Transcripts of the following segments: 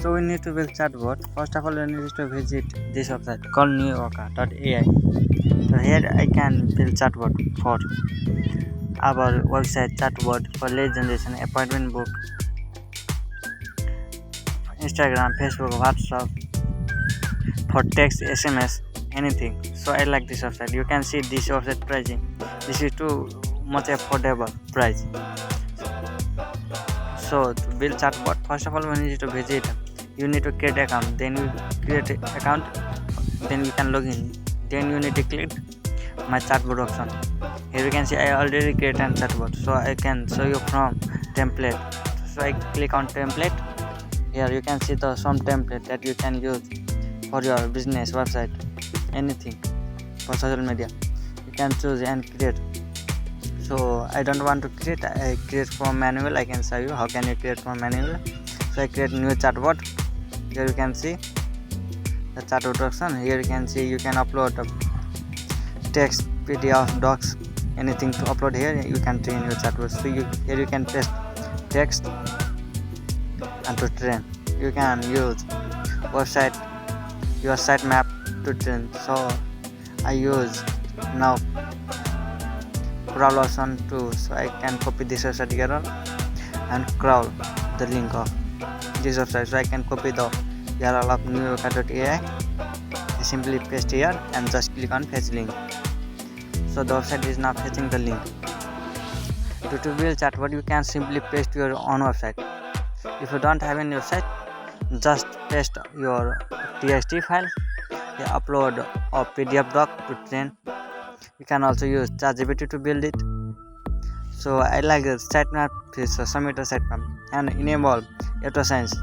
So we need to build chatbot. First of all, we need to visit this website called NeWoaks.ai. So here I can build chatbot for our website chatbot for lead generation, appointment book, Instagram, Facebook, WhatsApp, for text, SMS, anything. So I like this website. You can see this website pricing. This is too much affordable price. So to build chatbot, first of all we need to visit. You need to create account. Then you create account. Then you can log in. Then you need to click my chatbot option. Here you can see I already created a chatbot. So I can show you from template. So I click on template. Here you can see some template that you can use for your business, website, anything for social media. You can choose and create. So I don't want to create. I create from manual. I can show you how can you create from manual. So I create new chatbot. Here you can see the chatbot option. Here you can see you can upload text, PDF, docs, anything to upload here. You can train your chatbot. So here you can paste text and to train. You can use website, your site map to train. So I use now crawl option too. So I can copy this website URL and crawl the link of this website. So I can copy the URL of NeWoaks.ai. I simply paste here and just click on fetch link. So the website is now fetching the link. To build chatbot, you can simply paste your own website. If you don't have any website, just paste your TXT file. You upload a PDF doc to train. You can also use ChatGPT to build it. So I like the sitemap is submit a sitemap and enable auto science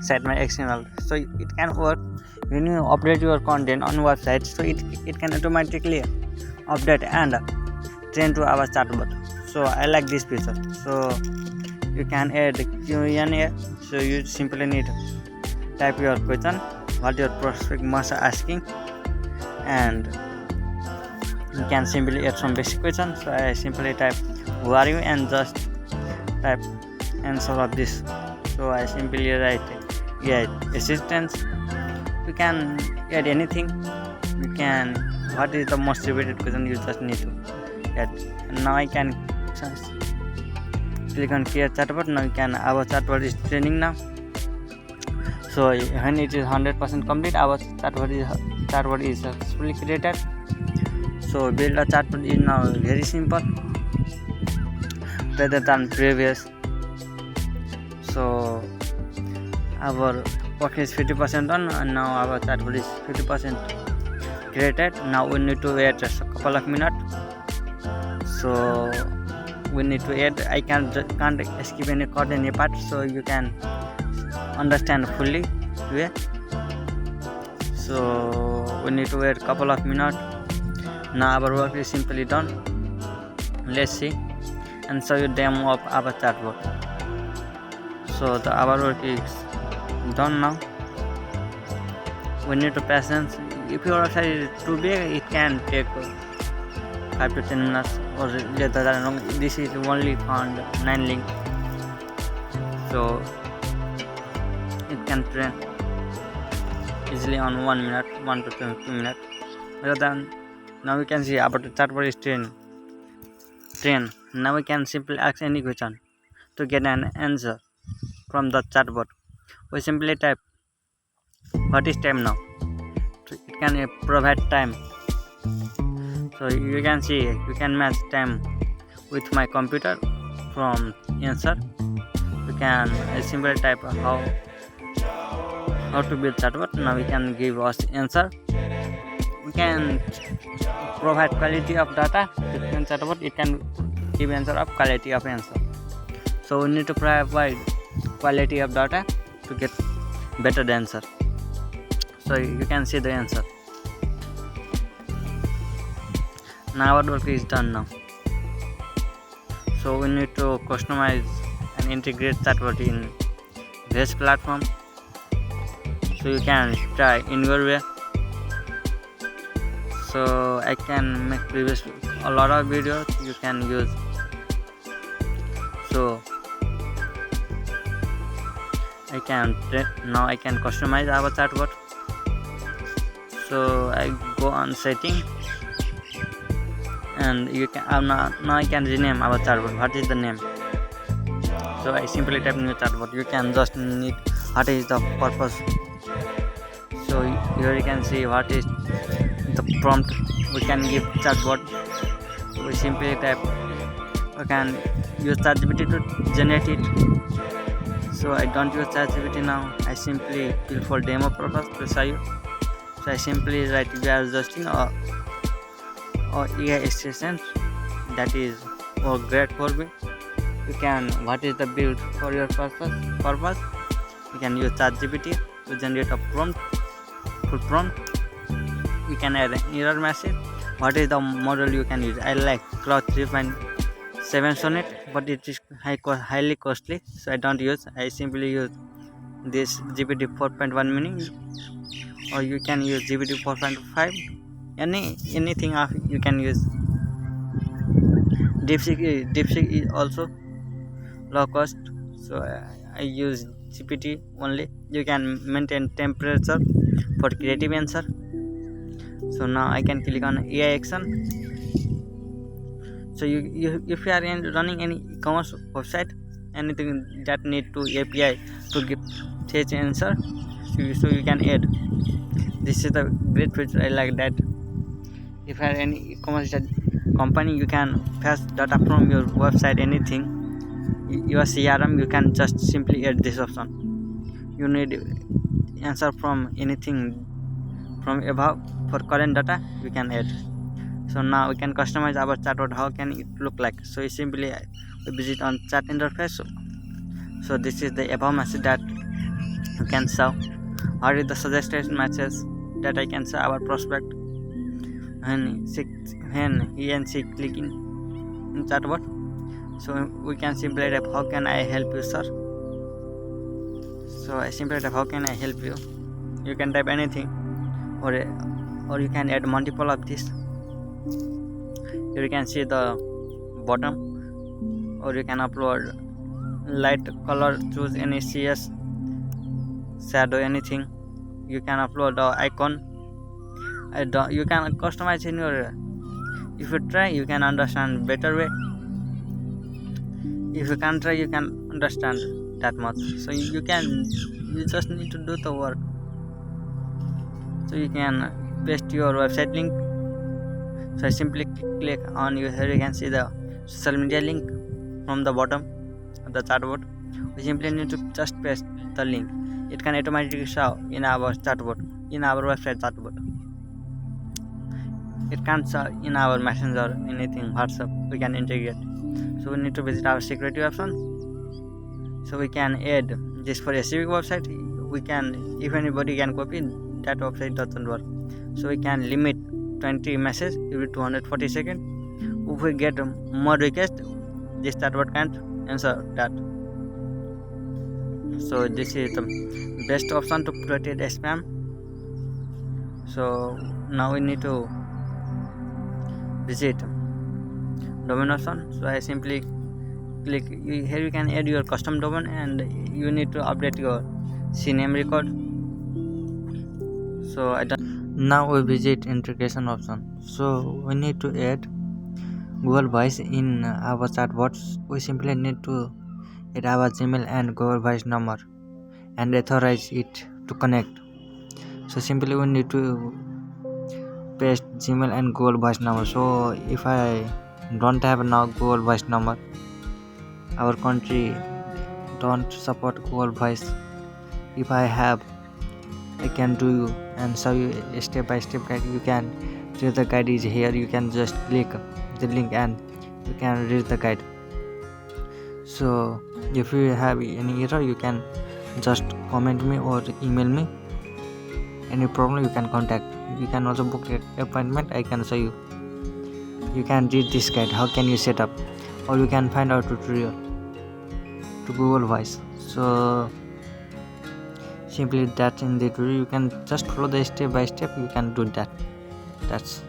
sitemap XML. So it can work when you update your content on website. So it can automatically update and train to our chatbot. So I like this feature. So you can add Q&A. So you simply need to type your question, what your prospect must asking, and you can simply add some basic questions. So I simply type who are you and just type answer of this. So I simply write assistance. You can add anything. You can what is the most repeated question, you just need to add. And now I can click on create chatbot. Now you can our chatbot is training now. So when it is 100% complete, our chatbot is successfully created. So build a chatbot is now very simple rather than previous. So our work is 50% done and now our chatbot is 50% created. Now we need to wait just a couple of minutes. So we need to add. I can't skip any code, any part, so you can understand fully. So we need to wait a couple of minutes. Now our work is simply done. Let's see and show you demo of our chatbot. So our work is done now. We need to patience. If your website is too big, it can take 5 to 10 minutes or later than long. This is only found 9 link. So it can train easily on 1 minute, 1 to 2 minutes. Rather than now we can see about the chatbot is train. Now we can simply ask any question to get an answer from the chatbot. We simply type what is time now. So it can provide time. So you can see you can match time with my computer from answer. You can simply type how to build chatbot. Now we can give us answer. We can provide quality of data with chatbot. It can give answer of quality of answer. So we need to provide quality of data to get better answer. So you can see the answer. Now our work is done now. So we need to customize and integrate chatbot in this platform. So you can try in your way. So I can make a lot of videos you can use. So I now I can customize our chatbot. So I go on setting, and you can now I can rename our chatbot. What is the name? So I simply type new chatbot. You can just need what is the purpose. So here you can see what is the prompt we can give chatbot. So we simply type. We can use ChatGPT to generate it. So I don't use ChatGPT now. I simply fill for demo purpose to show you. So I simply write we are adjusting or AI assistant, that is great for me. You can what is the build for your purpose. You can use ChatGPT to generate a full prompt. You can add an error message. What is the model you can use? I like Cloud 3.7 Sonnet, but it is highly costly, so I don't use. I simply use this GPT 4.1 mini, or you can use GPT 4.5. Anything you can use. DeepSeek is also low cost, so I use GPT only. You can maintain temperature for creative answer. So now I can click on AI action. So you if you are running any e-commerce website, anything that need to API to give fetch answer, so you can add. This is the great feature. I like that. If you are any e-commerce company, you can fetch data from your website, anything. Your CRM, you can just simply add this option. You need answer from anything from above. For current data, you can add. So now we can customize our chatbot. How can it look like? So we visit on chat interface. So this is the above message that you can show. What is the suggested message that I can show our prospect when he and she click in chatbot. So we can simply type, how can I help you, sir? So I simply type, how can I help you? You can type anything, or you can add multiple of this. Here you can see the bottom, or you can upload light color, choose any CS, shadow, anything. You can upload the icon. You can customize in your. If you try, you can understand better way. If you can't try, you can understand that much. So you just need to do the work. So you can paste your website link. So I simply click on you. Here you can see the social media link from the bottom of the chatbot. We simply need to just paste the link. It can automatically show in our chatbot, in our website chatbot. It can't show in our messenger, anything, WhatsApp. We can integrate. So we need to visit our security option. So we can add this for a civic website. We can, if anybody can copy, that website doesn't work. So we can limit 20 messages every 240 seconds. If we get more requests, this chatbot can't answer that. So this is the best option to protect spam. So now we need to visit domain option. So I simply click here. You can add your custom domain, and you need to update your CNAME record. So now we visit integration option. So we need to add Google Voice in our chatbots. We simply need to add our Gmail and Google Voice number and authorize it to connect. So simply we need to paste Gmail and Google Voice number. So if I don't have now Google Voice number, our country don't support Google Voice. If I have, I can do and show you a step by step guide. You can read the guide is here. You can just click the link and you can read the guide. So if you have any error, you can just comment me or email me. Any problem, you can contact. You can also book an appointment. I can show you. You can read this guide. How can you set up, or you can find out tutorial to Google Voice. So simply that in the tutorial, you can just follow the step by step. You can do that. That's